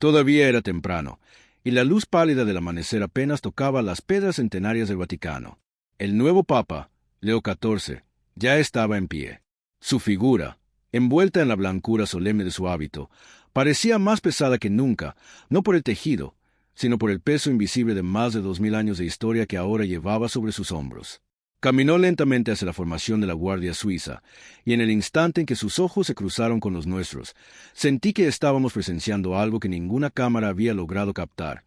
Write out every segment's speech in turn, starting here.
Todavía era temprano, y la luz pálida del amanecer apenas tocaba las piedras centenarias del Vaticano. El nuevo Papa, Leo XIV, ya estaba en pie. Su figura, envuelta en la blancura solemne de su hábito, parecía más pesada que nunca, no por el tejido, sino por el peso invisible de más de 2000 años de historia que ahora llevaba sobre sus hombros. Caminó lentamente hacia la formación de la Guardia Suiza, y en el instante en que sus ojos se cruzaron con los nuestros, sentí que estábamos presenciando algo que ninguna cámara había logrado captar.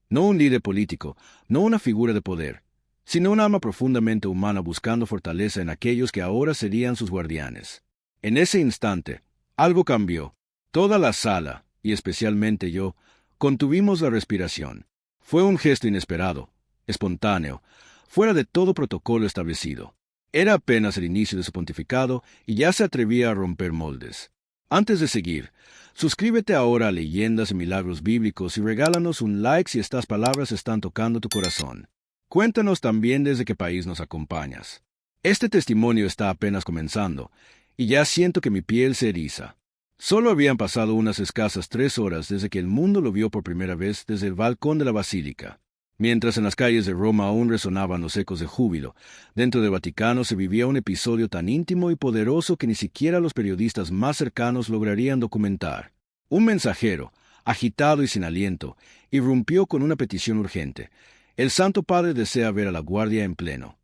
No un líder político, no una figura de poder, sino un alma profundamente humana buscando fortaleza en aquellos que ahora serían sus guardianes. En ese instante, algo cambió. Toda la sala, y especialmente yo, contuvimos la respiración. Fue un gesto inesperado, espontáneo, fuera de todo protocolo establecido. Era apenas el inicio de su pontificado y ya se atrevía a romper moldes. Antes de seguir, suscríbete ahora a Leyendas y Milagros Bíblicos y regálanos un like si estas palabras están tocando tu corazón. Cuéntanos también desde qué país nos acompañas. Este testimonio está apenas comenzando, y ya siento que mi piel se eriza. Solo habían pasado unas escasas 3 horas desde que el mundo lo vio por primera vez desde el balcón de la basílica. Mientras en las calles de Roma aún resonaban los ecos de júbilo, dentro del Vaticano se vivía un episodio tan íntimo y poderoso que ni siquiera los periodistas más cercanos lograrían documentar. Un mensajero, agitado y sin aliento, irrumpió con una petición urgente. El Santo Padre desea ver a la Guardia en pleno.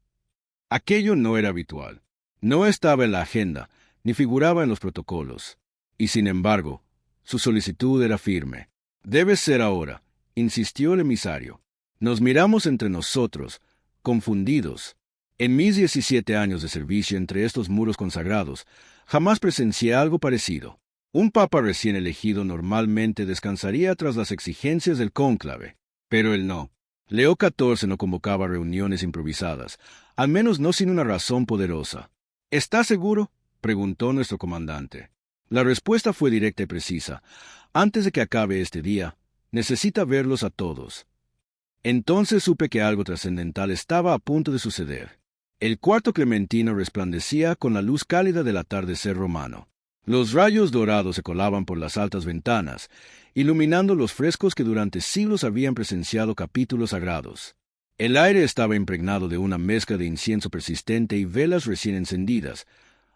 Aquello no era habitual. No estaba en la agenda, ni figuraba en los protocolos. Y sin embargo, su solicitud era firme. «Debe ser ahora», insistió el emisario. Nos miramos entre nosotros, confundidos. En mis 17 años de servicio entre estos muros consagrados, jamás presencié algo parecido. Un papa recién elegido normalmente descansaría tras las exigencias del cónclave, pero él no. Leo XIV no convocaba reuniones improvisadas, al menos no sin una razón poderosa. «¿Está seguro?», preguntó nuestro comandante. La respuesta fue directa y precisa. «Antes de que acabe este día, necesita verlos a todos». Entonces supe que algo trascendental estaba a punto de suceder. El cuarto clementino resplandecía con la luz cálida del atardecer romano. Los rayos dorados se colaban por las altas ventanas, iluminando los frescos que durante siglos habían presenciado capítulos sagrados. El aire estaba impregnado de una mezcla de incienso persistente y velas recién encendidas,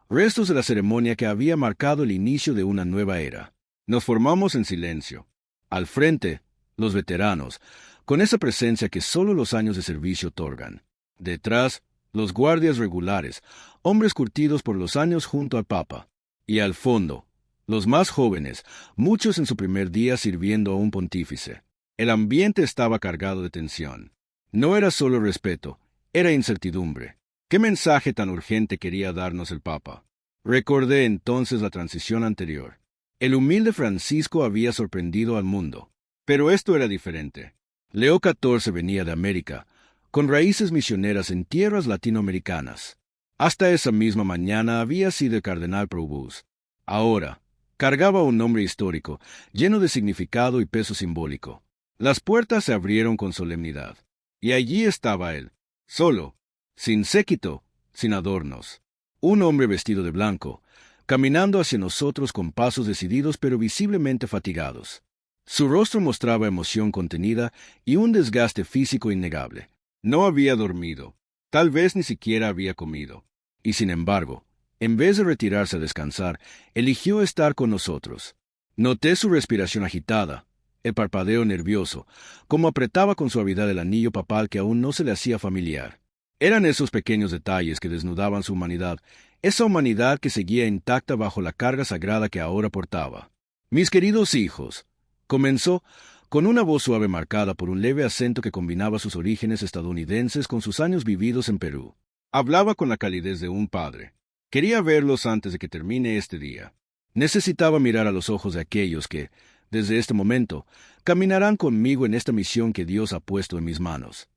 restos de la ceremonia que había marcado el inicio de una nueva era. Nos formamos en silencio. Al frente, los veteranos, con esa presencia que solo los años de servicio otorgan. Detrás, los guardias regulares, hombres curtidos por los años junto al Papa. Y al fondo, los más jóvenes, muchos en su primer día sirviendo a un pontífice. El ambiente estaba cargado de tensión. No era solo respeto, era incertidumbre. ¿Qué mensaje tan urgente quería darnos el Papa? Recordé entonces la transición anterior. El humilde Francisco había sorprendido al mundo. Pero esto era diferente. Leo XIV venía de América, con raíces misioneras en tierras latinoamericanas. Hasta esa misma mañana había sido el cardenal Provost. Ahora, cargaba un nombre histórico, lleno de significado y peso simbólico. Las puertas se abrieron con solemnidad. Y allí estaba él, solo, sin séquito, sin adornos. Un hombre vestido de blanco, caminando hacia nosotros con pasos decididos pero visiblemente fatigados. Su rostro mostraba emoción contenida y un desgaste físico innegable. No había dormido, tal vez ni siquiera había comido. Y sin embargo, en vez de retirarse a descansar, eligió estar con nosotros. Noté su respiración agitada, el parpadeo nervioso, como apretaba con suavidad el anillo papal que aún no se le hacía familiar. Eran esos pequeños detalles que desnudaban su humanidad, esa humanidad que seguía intacta bajo la carga sagrada que ahora portaba. «Mis queridos hijos», comenzó, con una voz suave marcada por un leve acento que combinaba sus orígenes estadounidenses con sus años vividos en Perú. Hablaba con la calidez de un padre. Quería verlos antes de que termine este día. Necesitaba mirar a los ojos de aquellos que, desde este momento, caminarán conmigo en esta misión que Dios ha puesto en mis manos.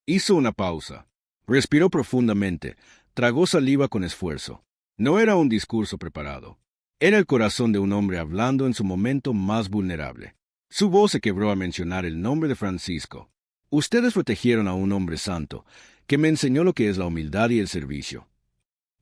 Hizo una pausa. Respiró profundamente, tragó saliva con esfuerzo. No era un discurso preparado. Era el corazón de un hombre hablando en su momento más vulnerable. Su voz se quebró al mencionar el nombre de Francisco. «Ustedes protegieron a un hombre santo, que me enseñó lo que es la humildad y el servicio».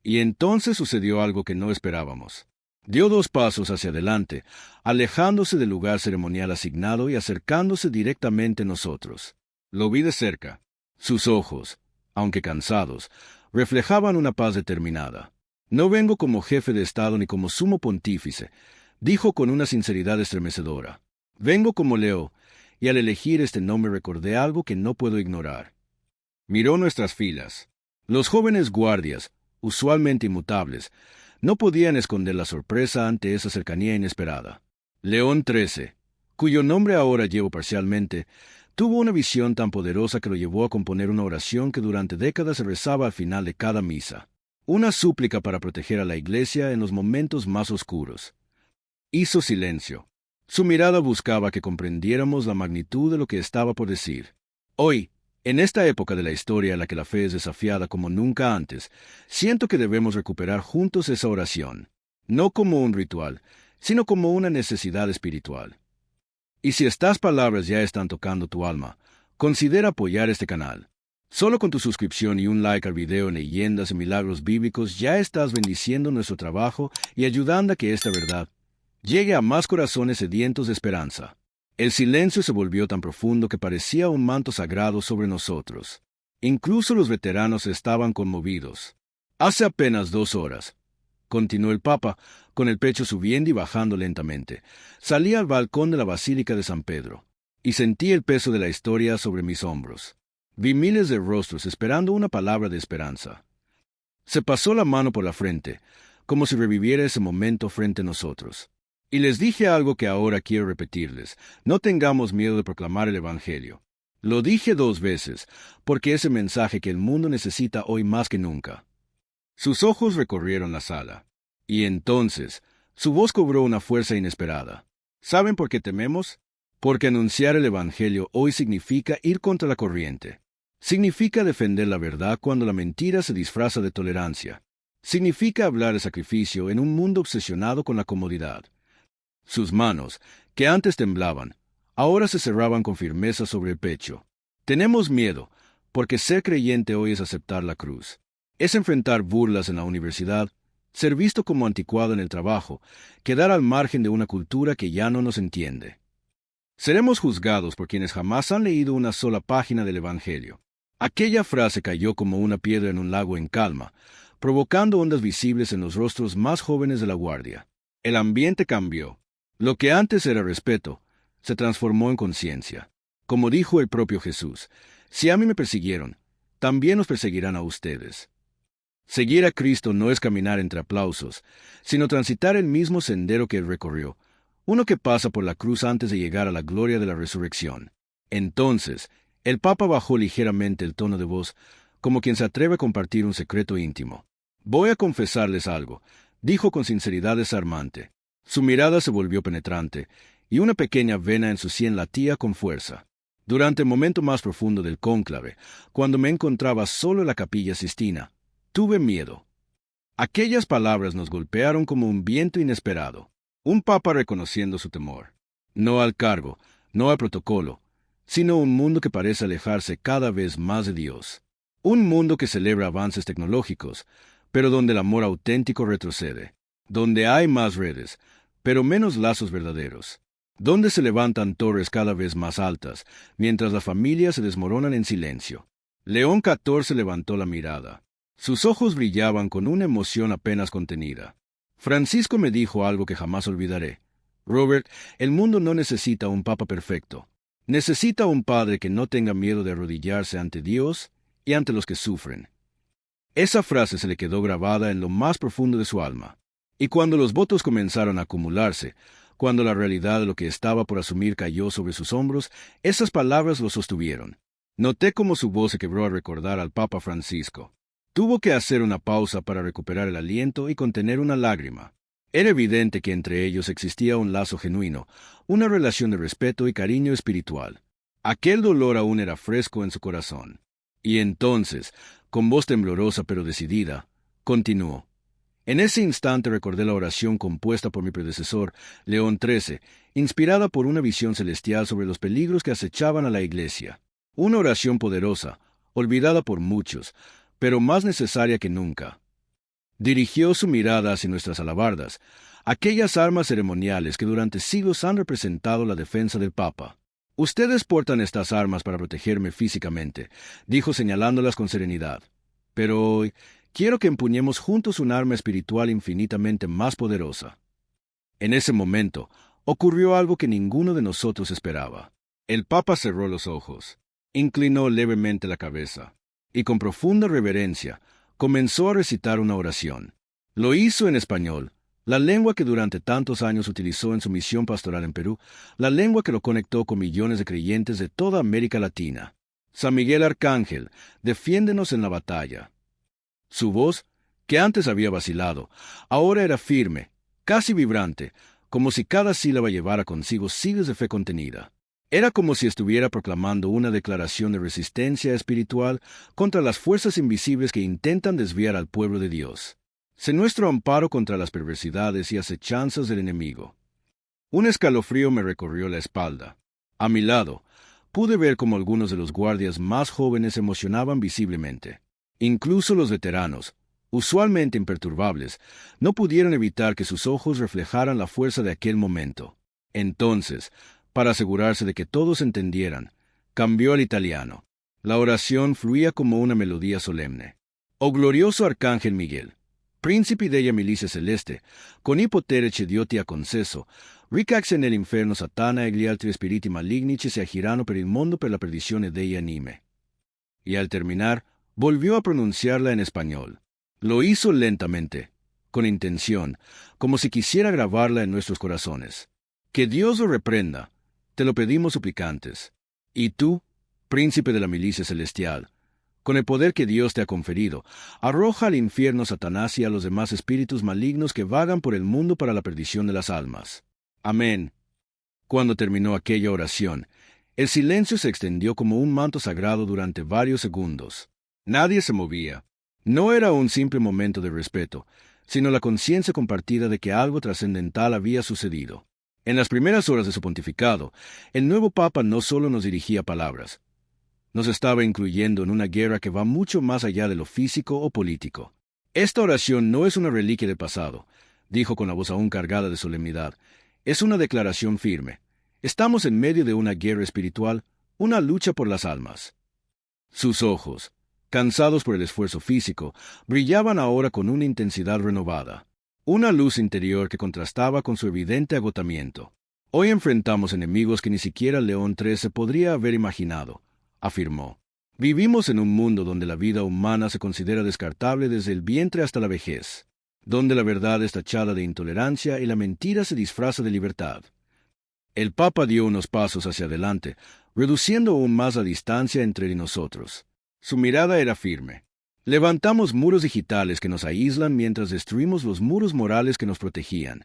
Y entonces sucedió algo que no esperábamos. Dio 2 pasos hacia adelante, alejándose del lugar ceremonial asignado y acercándose directamente a nosotros. Lo vi de cerca. Sus ojos, aunque cansados, reflejaban una paz determinada. No vengo como jefe de Estado ni como sumo pontífice, dijo con una sinceridad estremecedora. Vengo como Leo, y al elegir este nombre recordé algo que no puedo ignorar. Miró nuestras filas. Los jóvenes guardias, usualmente inmutables, no podían esconder la sorpresa ante esa cercanía inesperada. León XIII, cuyo nombre ahora llevo parcialmente, tuvo una visión tan poderosa que lo llevó a componer una oración que durante décadas se rezaba al final de cada misa. Una súplica para proteger a la Iglesia en los momentos más oscuros. Hizo silencio. Su mirada buscaba que comprendiéramos la magnitud de lo que estaba por decir. Hoy, en esta época de la historia en la que la fe es desafiada como nunca antes, siento que debemos recuperar juntos esa oración, no como un ritual, sino como una necesidad espiritual. Y si estas palabras ya están tocando tu alma, considera apoyar este canal. Solo con tu suscripción y un like al video en Leyendas y Milagros Bíblicos ya estás bendiciendo nuestro trabajo y ayudando a que esta verdad llegue a más corazones sedientos de esperanza. El silencio se volvió tan profundo que parecía un manto sagrado sobre nosotros. Incluso los veteranos estaban conmovidos. Hace apenas 2 horas, continuó el Papa, con el pecho subiendo y bajando lentamente, salí al balcón de la Basílica de San Pedro, y sentí el peso de la historia sobre mis hombros. Vi miles de rostros esperando una palabra de esperanza. Se pasó la mano por la frente, como si reviviera ese momento frente a nosotros. Y les dije algo que ahora quiero repetirles: no tengamos miedo de proclamar el Evangelio. Lo dije 2 veces, porque es el mensaje que el mundo necesita hoy más que nunca. Sus ojos recorrieron la sala. Y entonces, su voz cobró una fuerza inesperada. ¿Saben por qué tememos? Porque anunciar el Evangelio hoy significa ir contra la corriente. Significa defender la verdad cuando la mentira se disfraza de tolerancia. Significa hablar de sacrificio en un mundo obsesionado con la comodidad. Sus manos, que antes temblaban, ahora se cerraban con firmeza sobre el pecho. Tenemos miedo, porque ser creyente hoy es aceptar la cruz. Es enfrentar burlas en la universidad, ser visto como anticuado en el trabajo, quedar al margen de una cultura que ya no nos entiende. Seremos juzgados por quienes jamás han leído una sola página del Evangelio. Aquella frase cayó como una piedra en un lago en calma, provocando ondas visibles en los rostros más jóvenes de la guardia. El ambiente cambió. Lo que antes era respeto, se transformó en conciencia. Como dijo el propio Jesús, si a mí me persiguieron, también os perseguirán a ustedes. Seguir a Cristo no es caminar entre aplausos, sino transitar el mismo sendero que Él recorrió, uno que pasa por la cruz antes de llegar a la gloria de la resurrección. Entonces, el Papa bajó ligeramente el tono de voz, como quien se atreve a compartir un secreto íntimo. Voy a confesarles algo, dijo con sinceridad desarmante. Su mirada se volvió penetrante, y una pequeña vena en su sien latía con fuerza. Durante el momento más profundo del cónclave, cuando me encontraba solo en la Capilla Sistina, tuve miedo. Aquellas palabras nos golpearon como un viento inesperado. Un papa reconociendo su temor. No al cargo, no al protocolo, sino un mundo que parece alejarse cada vez más de Dios. Un mundo que celebra avances tecnológicos, pero donde el amor auténtico retrocede. Donde hay más redes, pero menos lazos verdaderos. Donde se levantan torres cada vez más altas, mientras las familias se desmoronan en silencio. León XIV levantó la mirada. Sus ojos brillaban con una emoción apenas contenida. Francisco me dijo algo que jamás olvidaré. Robert, el mundo no necesita un papa perfecto. Necesita un padre que no tenga miedo de arrodillarse ante Dios y ante los que sufren. Esa frase se le quedó grabada en lo más profundo de su alma. Y cuando los votos comenzaron a acumularse, cuando la realidad de lo que estaba por asumir cayó sobre sus hombros, esas palabras lo sostuvieron. Noté cómo su voz se quebró al recordar al Papa Francisco. Tuvo que hacer una pausa para recuperar el aliento y contener una lágrima. Era evidente que entre ellos existía un lazo genuino, una relación de respeto y cariño espiritual. Aquel dolor aún era fresco en su corazón. Y entonces, con voz temblorosa pero decidida, continuó. En ese instante recordé la oración compuesta por mi predecesor, León XIII, inspirada por una visión celestial sobre los peligros que acechaban a la Iglesia. Una oración poderosa, olvidada por muchos, pero más necesaria que nunca. Dirigió su mirada hacia nuestras alabardas, aquellas armas ceremoniales que durante siglos han representado la defensa del Papa. Ustedes portan estas armas para protegerme físicamente, dijo señalándolas con serenidad. Pero hoy quiero que empuñemos juntos un arma espiritual infinitamente más poderosa. En ese momento, ocurrió algo que ninguno de nosotros esperaba. El Papa cerró los ojos, inclinó levemente la cabeza, y con profunda reverencia comenzó a recitar una oración. Lo hizo en español, la lengua que durante tantos años utilizó en su misión pastoral en Perú, la lengua que lo conectó con millones de creyentes de toda América Latina. San Miguel Arcángel, defiéndenos en la batalla. Su voz, que antes había vacilado, ahora era firme, casi vibrante, como si cada sílaba llevara consigo siglos de fe contenida. Era como si estuviera proclamando una declaración de resistencia espiritual contra las fuerzas invisibles que intentan desviar al pueblo de Dios. Sé nuestro amparo contra las perversidades y acechanzas del enemigo. Un escalofrío me recorrió la espalda. A mi lado, pude ver cómo algunos de los guardias más jóvenes se emocionaban visiblemente. Incluso los veteranos, usualmente imperturbables, no pudieron evitar que sus ojos reflejaran la fuerza de aquel momento. Entonces, para asegurarse de que todos entendieran, cambió al italiano. La oración fluía como una melodía solemne. Oh glorioso Arcángel Miguel, Principi della milicia celeste, con potere cedioti a concesso, ricax en el inferno satana e gli altri spiriti maligni ci si agirano per il mondo per la perdizione dei anime. Y al terminar, volvió a pronunciarla en español. Lo hizo lentamente, con intención, como si quisiera grabarla en nuestros corazones. Que Dios lo reprenda, te lo pedimos suplicantes. Y tú, príncipe de la milicia celestial, con el poder que Dios te ha conferido, arroja al infierno a Satanás y a los demás espíritus malignos que vagan por el mundo para la perdición de las almas. Amén. Cuando terminó aquella oración, el silencio se extendió como un manto sagrado durante varios segundos. Nadie se movía. No era un simple momento de respeto, sino la conciencia compartida de que algo trascendental había sucedido. En las primeras horas de su pontificado, el nuevo Papa no solo nos dirigía palabras, nos estaba incluyendo en una guerra que va mucho más allá de lo físico o político. Esta oración no es una reliquia del pasado, dijo con la voz aún cargada de solemnidad. Es una declaración firme. Estamos en medio de una guerra espiritual, una lucha por las almas. Sus ojos, cansados por el esfuerzo físico, brillaban ahora con una intensidad renovada, una luz interior que contrastaba con su evidente agotamiento. Hoy enfrentamos enemigos que ni siquiera León XIII podría haber imaginado, afirmó. Vivimos en un mundo donde la vida humana se considera descartable desde el vientre hasta la vejez, donde la verdad es tachada de intolerancia y la mentira se disfraza de libertad. El Papa dio unos pasos hacia adelante, reduciendo aún más la distancia entre nosotros. Su mirada era firme. Levantamos muros digitales que nos aíslan mientras destruimos los muros morales que nos protegían,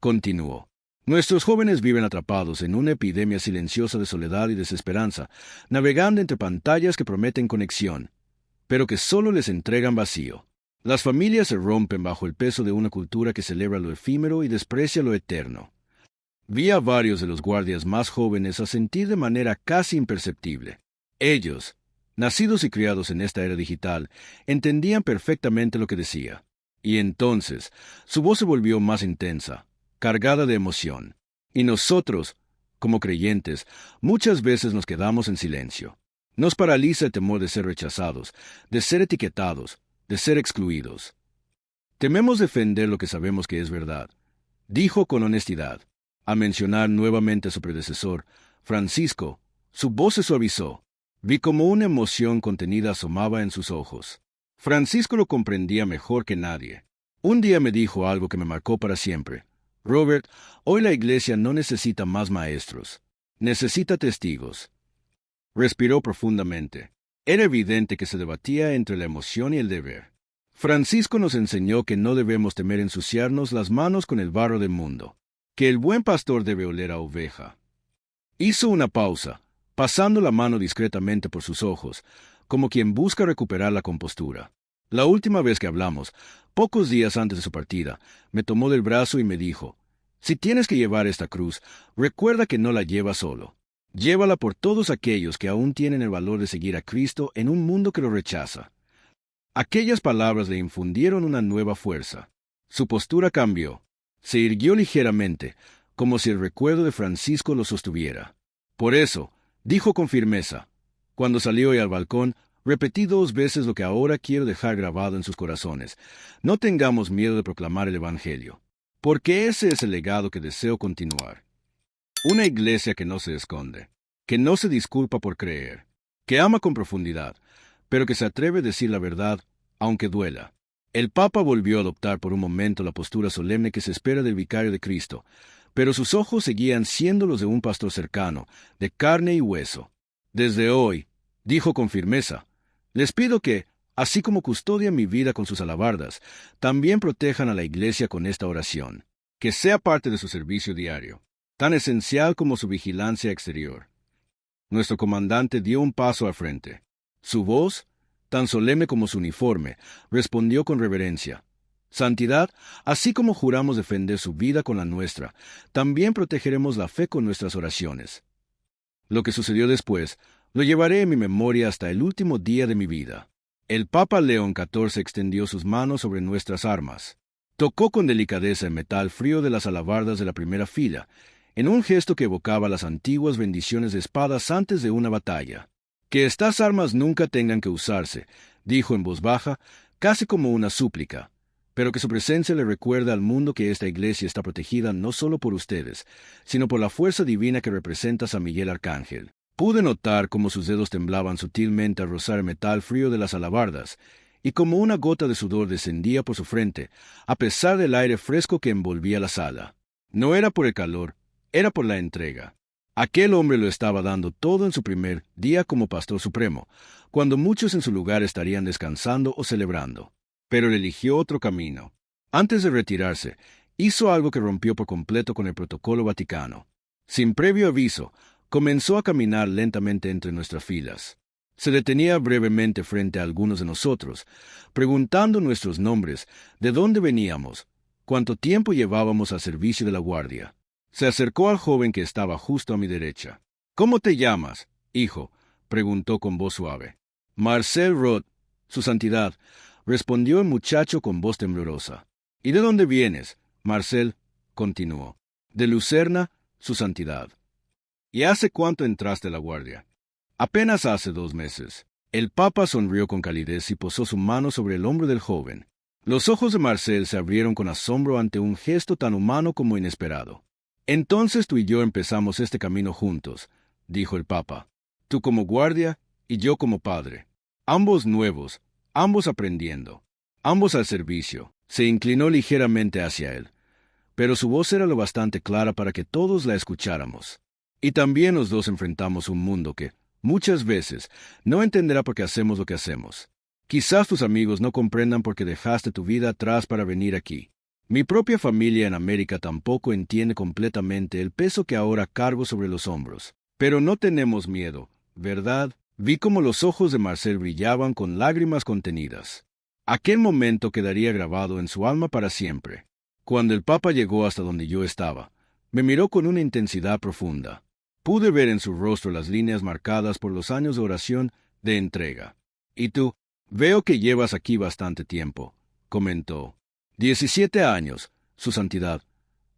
continuó. Nuestros jóvenes viven atrapados en una epidemia silenciosa de soledad y desesperanza, navegando entre pantallas que prometen conexión, pero que solo les entregan vacío. Las familias se rompen bajo el peso de una cultura que celebra lo efímero y desprecia lo eterno. Vi a varios de los guardias más jóvenes asentir de manera casi imperceptible. Ellos, nacidos y criados en esta era digital, entendían perfectamente lo que decía. Y entonces, su voz se volvió más intensa, cargada de emoción. Y nosotros, como creyentes, muchas veces nos quedamos en silencio. Nos paraliza el temor de ser rechazados, de ser etiquetados, de ser excluidos. Tememos defender lo que sabemos que es verdad, dijo con honestidad. Al mencionar nuevamente a su predecesor, Francisco, su voz se suavizó. Vi como una emoción contenida asomaba en sus ojos. Francisco lo comprendía mejor que nadie. Un día me dijo algo que me marcó para siempre. Robert, hoy la Iglesia no necesita más maestros. Necesita testigos. Respiró profundamente. Era evidente que se debatía entre la emoción y el deber. Francisco nos enseñó que no debemos temer ensuciarnos las manos con el barro del mundo, que el buen pastor debe oler a oveja. Hizo una pausa, pasando la mano discretamente por sus ojos, como quien busca recuperar la compostura. La última vez que hablamos, pocos días antes de su partida, me tomó del brazo y me dijo, si tienes que llevar esta cruz, recuerda que no la llevas solo. Llévala por todos aquellos que aún tienen el valor de seguir a Cristo en un mundo que lo rechaza. Aquellas palabras le infundieron una nueva fuerza. Su postura cambió. Se irguió ligeramente, como si el recuerdo de Francisco lo sostuviera. Por eso, dijo con firmeza, cuando salió y al balcón, repetí 2 veces lo que ahora quiero dejar grabado en sus corazones. No tengamos miedo de proclamar el Evangelio, porque ese es el legado que deseo continuar. Una iglesia que no se esconde, que no se disculpa por creer, que ama con profundidad, pero que se atreve a decir la verdad, aunque duela. El Papa volvió a adoptar por un momento la postura solemne que se espera del vicario de Cristo, pero sus ojos seguían siendo los de un pastor cercano, de carne y hueso. Desde hoy, dijo con firmeza, les pido que, así como custodian mi vida con sus alabardas, también protejan a la iglesia con esta oración, que sea parte de su servicio diario, tan esencial como su vigilancia exterior. Nuestro comandante dio un paso al frente. Su voz, tan solemne como su uniforme, respondió con reverencia. Santidad, así como juramos defender su vida con la nuestra, también protegeremos la fe con nuestras oraciones. Lo que sucedió después, lo llevaré en mi memoria hasta el último día de mi vida. El Papa León XIV extendió sus manos sobre nuestras armas. Tocó con delicadeza el metal frío de las alabardas de la primera fila, en un gesto que evocaba las antiguas bendiciones de espadas antes de una batalla. Que estas armas nunca tengan que usarse, dijo en voz baja, casi como una súplica, pero que su presencia le recuerda al mundo que esta iglesia está protegida no solo por ustedes, sino por la fuerza divina que representa San Miguel Arcángel. Pude notar cómo sus dedos temblaban sutilmente al rozar el metal frío de las alabardas, y como una gota de sudor descendía por su frente, a pesar del aire fresco que envolvía la sala. No era por el calor, era por la entrega. Aquel hombre lo estaba dando todo en su primer día como pastor supremo, cuando muchos en su lugar estarían descansando o celebrando. Pero él eligió otro camino. Antes de retirarse, hizo algo que rompió por completo con el protocolo vaticano. Sin previo aviso, comenzó a caminar lentamente entre nuestras filas. Se detenía brevemente frente a algunos de nosotros, preguntando nuestros nombres, de dónde veníamos, cuánto tiempo llevábamos al servicio de la guardia. Se acercó al joven que estaba justo a mi derecha. «¿Cómo te llamas, hijo?», preguntó con voz suave. «Marcel Roth, su santidad», respondió el muchacho con voz temblorosa. «¿Y de dónde vienes, Marcel?», continuó. «De Lucerna, su santidad». «¿Y hace cuánto entraste a la guardia?» «Apenas hace 2 meses». El Papa sonrió con calidez y posó su mano sobre el hombro del joven. Los ojos de Marcel se abrieron con asombro ante un gesto tan humano como inesperado. «Entonces tú y yo empezamos este camino juntos», dijo el Papa. «Tú como guardia y yo como padre. Ambos nuevos, ambos aprendiendo, ambos al servicio». Se inclinó ligeramente hacia él, pero su voz era lo bastante clara para que todos la escucháramos. «Y también los dos enfrentamos un mundo que, muchas veces, no entenderá por qué hacemos lo que hacemos. Quizás tus amigos no comprendan por qué dejaste tu vida atrás para venir aquí. Mi propia familia en América tampoco entiende completamente el peso que ahora cargo sobre los hombros. Pero no tenemos miedo, ¿verdad?». Vi cómo los ojos de Marcel brillaban con lágrimas contenidas. Aquel momento quedaría grabado en su alma para siempre. Cuando el Papa llegó hasta donde yo estaba, me miró con una intensidad profunda. Pude ver en su rostro las líneas marcadas por los años de oración, de entrega. «¿Y tú? Veo que llevas aquí bastante tiempo», comentó. «17 años, su santidad»,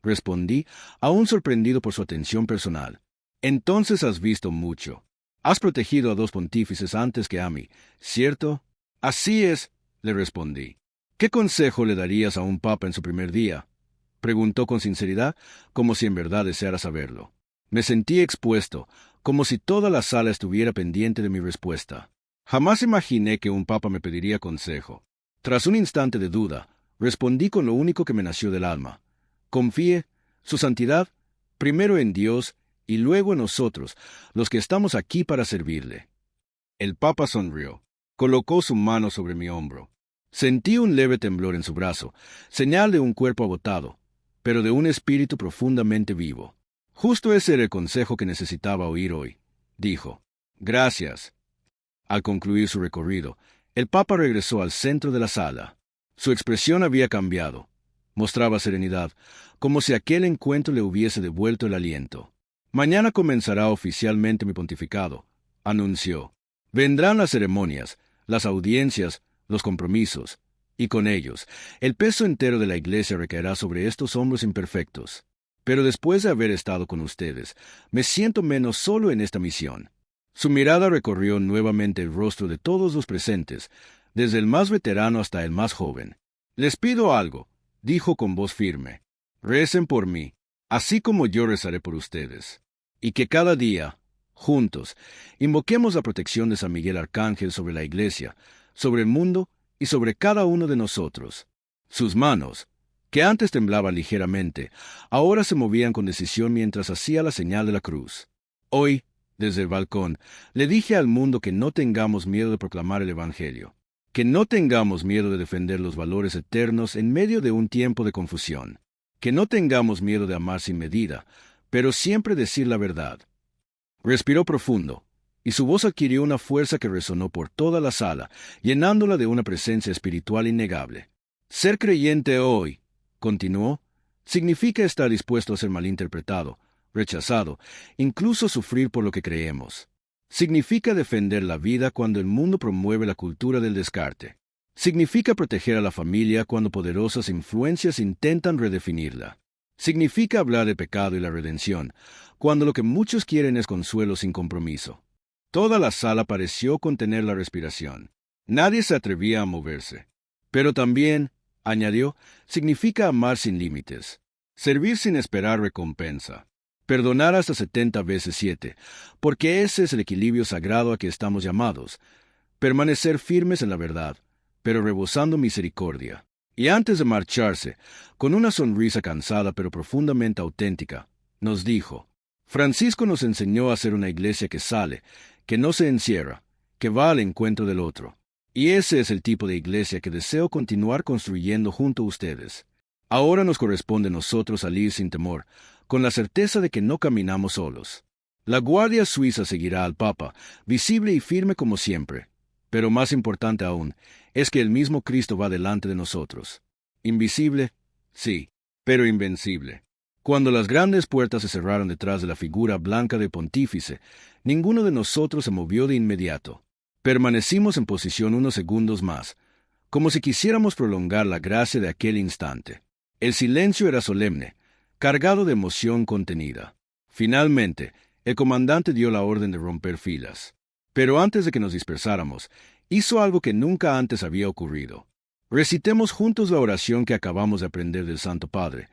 respondí, aún sorprendido por su atención personal. «Entonces has visto mucho. Has protegido a 2 pontífices antes que a mí, ¿cierto?». «Así es», le respondí. «¿Qué consejo le darías a un papa en su primer día?», preguntó con sinceridad, como si en verdad deseara saberlo. Me sentí expuesto, como si toda la sala estuviera pendiente de mi respuesta. Jamás imaginé que un papa me pediría consejo. Tras un instante de duda, respondí con lo único que me nació del alma. «Confíe, su santidad, primero en Dios y luego en nosotros, los que estamos aquí para servirle». El Papa sonrió. Colocó su mano sobre mi hombro. Sentí un leve temblor en su brazo, señal de un cuerpo agotado, pero de un espíritu profundamente vivo. «Justo ese era el consejo que necesitaba oír hoy», dijo. «Gracias». Al concluir su recorrido, el Papa regresó al centro de la sala. Su expresión había cambiado. Mostraba serenidad, como si aquel encuentro le hubiese devuelto el aliento. «Mañana comenzará oficialmente mi pontificado», anunció. «Vendrán las ceremonias, las audiencias, los compromisos. Y con ellos, el peso entero de la Iglesia recaerá sobre estos hombros imperfectos. Pero después de haber estado con ustedes, me siento menos solo en esta misión. Su mirada recorrió nuevamente el rostro de todos los presentes, desde el más veterano hasta el más joven. Les pido algo, dijo con voz firme. Recen por mí, así como yo rezaré por ustedes. Y que cada día, juntos, invoquemos la protección de San Miguel Arcángel sobre la Iglesia, sobre el mundo y sobre cada uno de nosotros. Sus manos, que antes temblaban ligeramente, ahora se movían con decisión mientras hacía la señal de la cruz. Hoy, desde el balcón, le dije al mundo que no tengamos miedo de proclamar el Evangelio, que no tengamos miedo de defender los valores eternos en medio de un tiempo de confusión, que no tengamos miedo de amar sin medida, pero siempre decir la verdad. Respiró profundo, y su voz adquirió una fuerza que resonó por toda la sala, llenándola de una presencia espiritual innegable. Ser creyente hoy, continuó, significa estar dispuesto a ser malinterpretado, rechazado, incluso sufrir por lo que creemos. Significa defender la vida cuando el mundo promueve la cultura del descarte. Significa proteger a la familia cuando poderosas influencias intentan redefinirla. Significa hablar de pecado y la redención, cuando lo que muchos quieren es consuelo sin compromiso. Toda la sala pareció contener la respiración. Nadie se atrevía a moverse. Pero también, añadió, significa amar sin límites, servir sin esperar recompensa, perdonar hasta 70 veces 7, porque ese es el equilibrio sagrado a que estamos llamados, permanecer firmes en la verdad, pero rebosando misericordia. Y antes de marcharse, con una sonrisa cansada pero profundamente auténtica, nos dijo, Francisco nos enseñó a ser una iglesia que sale, que no se encierra, que va al encuentro del otro. Y ese es el tipo de iglesia que deseo continuar construyendo junto a ustedes. Ahora nos corresponde a nosotros salir sin temor, con la certeza de que no caminamos solos. La Guardia Suiza seguirá al Papa, visible y firme como siempre. Pero más importante aún, es que el mismo Cristo va delante de nosotros. Invisible, sí, pero invencible. Cuando las grandes puertas se cerraron detrás de la figura blanca del pontífice, ninguno de nosotros se movió de inmediato. Permanecimos en posición unos segundos más, como si quisiéramos prolongar la gracia de aquel instante. El silencio era solemne, cargado de emoción contenida. Finalmente, el comandante dio la orden de romper filas. Pero antes de que nos dispersáramos, hizo algo que nunca antes había ocurrido. Recitemos juntos la oración que acabamos de aprender del Santo Padre,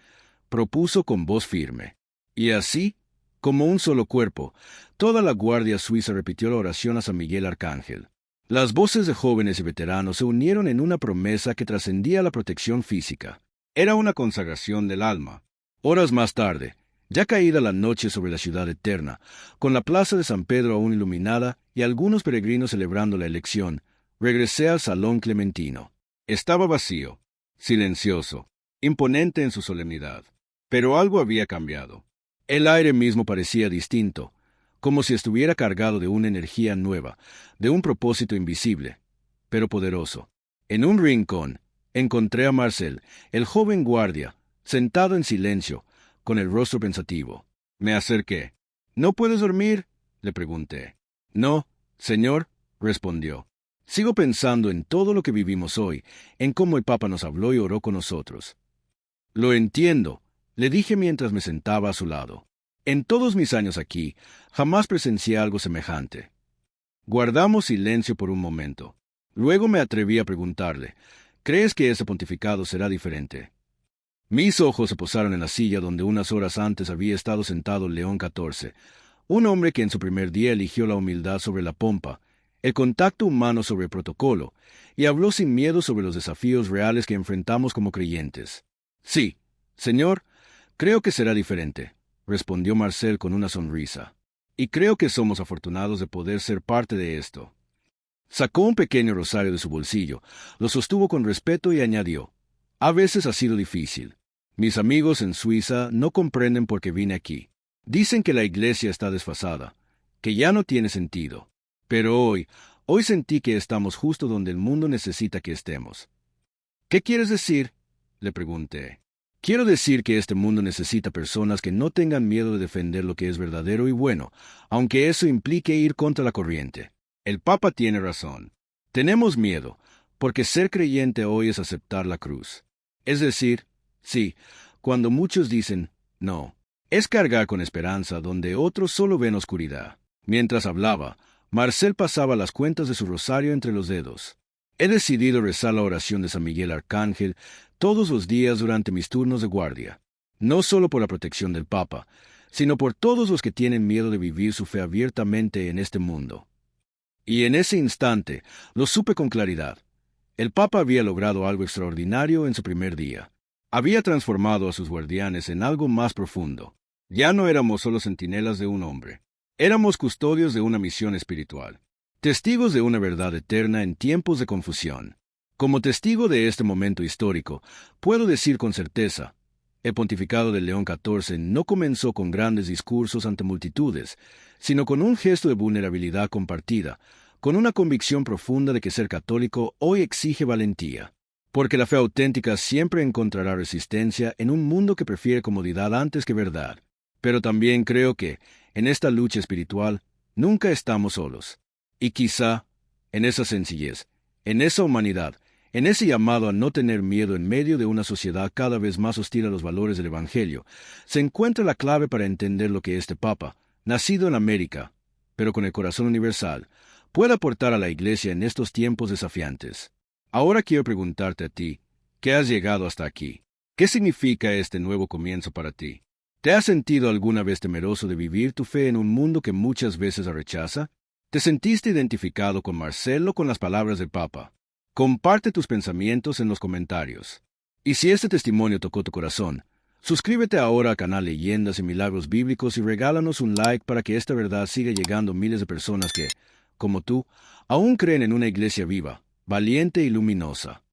propuso con voz firme. Y así, como un solo cuerpo, toda la Guardia Suiza repitió la oración a San Miguel Arcángel. Las voces de jóvenes y veteranos se unieron en una promesa que trascendía la protección física. Era una consagración del alma. Horas más tarde, ya caída la noche sobre la ciudad eterna, con la plaza de San Pedro aún iluminada y algunos peregrinos celebrando la elección, regresé al Salón Clementino. Estaba vacío, silencioso, imponente en su solemnidad. Pero algo había cambiado. El aire mismo parecía distinto, como si estuviera cargado de una energía nueva, de un propósito invisible, pero poderoso. En un rincón, encontré a Marcel, el joven guardia, sentado en silencio, con el rostro pensativo. Me acerqué. ¿No puedes dormir?, le pregunté. No, señor, respondió. Sigo pensando en todo lo que vivimos hoy, en cómo el Papa nos habló y oró con nosotros. Lo entiendo, le dije mientras me sentaba a su lado. En todos mis años aquí, jamás presencié algo semejante. Guardamos silencio por un momento. Luego me atreví a preguntarle, ¿crees que ese pontificado será diferente? Mis ojos se posaron en la silla donde unas horas antes había estado sentado León XIV, un hombre que en su primer día eligió la humildad sobre la pompa, el contacto humano sobre el protocolo, y habló sin miedo sobre los desafíos reales que enfrentamos como creyentes. Sí, señor, creo que será diferente, respondió Marcel con una sonrisa. Y creo que somos afortunados de poder ser parte de esto. Sacó un pequeño rosario de su bolsillo, lo sostuvo con respeto y añadió, a veces ha sido difícil. Mis amigos en Suiza no comprenden por qué vine aquí. Dicen que la iglesia está desfasada, que ya no tiene sentido. Pero hoy sentí que estamos justo donde el mundo necesita que estemos. ¿Qué quieres decir?, le pregunté. Quiero decir que este mundo necesita personas que no tengan miedo de defender lo que es verdadero y bueno, aunque eso implique ir contra la corriente. El Papa tiene razón. Tenemos miedo, porque ser creyente hoy es aceptar la cruz. Es decir, sí, cuando muchos dicen no, es cargar con esperanza donde otros solo ven oscuridad. Mientras hablaba, Marcel pasaba las cuentas de su rosario entre los dedos. He decidido rezar la oración de San Miguel Arcángel todos los días durante mis turnos de guardia, no solo por la protección del Papa, sino por todos los que tienen miedo de vivir su fe abiertamente en este mundo. Y en ese instante lo supe con claridad. El Papa había logrado algo extraordinario en su primer día. Había transformado a sus guardianes en algo más profundo. Ya no éramos solo centinelas de un hombre. Éramos custodios de una misión espiritual, testigos de una verdad eterna en tiempos de confusión. Como testigo de este momento histórico, puedo decir con certeza, el pontificado de León XIV no comenzó con grandes discursos ante multitudes, sino con un gesto de vulnerabilidad compartida, con una convicción profunda de que ser católico hoy exige valentía, porque la fe auténtica siempre encontrará resistencia en un mundo que prefiere comodidad antes que verdad. Pero también creo que, en esta lucha espiritual, nunca estamos solos. Y quizá, en esa sencillez, en esa humanidad, en ese llamado a no tener miedo en medio de una sociedad cada vez más hostil a los valores del Evangelio, se encuentra la clave para entender lo que este Papa, nacido en América, pero con el corazón universal, puede aportar a la Iglesia en estos tiempos desafiantes. Ahora quiero preguntarte a ti, ¿qué has llegado hasta aquí? ¿Qué significa este nuevo comienzo para ti? ¿Te has sentido alguna vez temeroso de vivir tu fe en un mundo que muchas veces la rechaza? ¿Te sentiste identificado con Marcelo con las palabras del Papa? Comparte tus pensamientos en los comentarios. Y si este testimonio tocó tu corazón, suscríbete ahora al canal Leyendas y Milagros Bíblicos y regálanos un like para que esta verdad siga llegando a miles de personas que, como tú, aún creen en una iglesia viva, valiente y luminosa.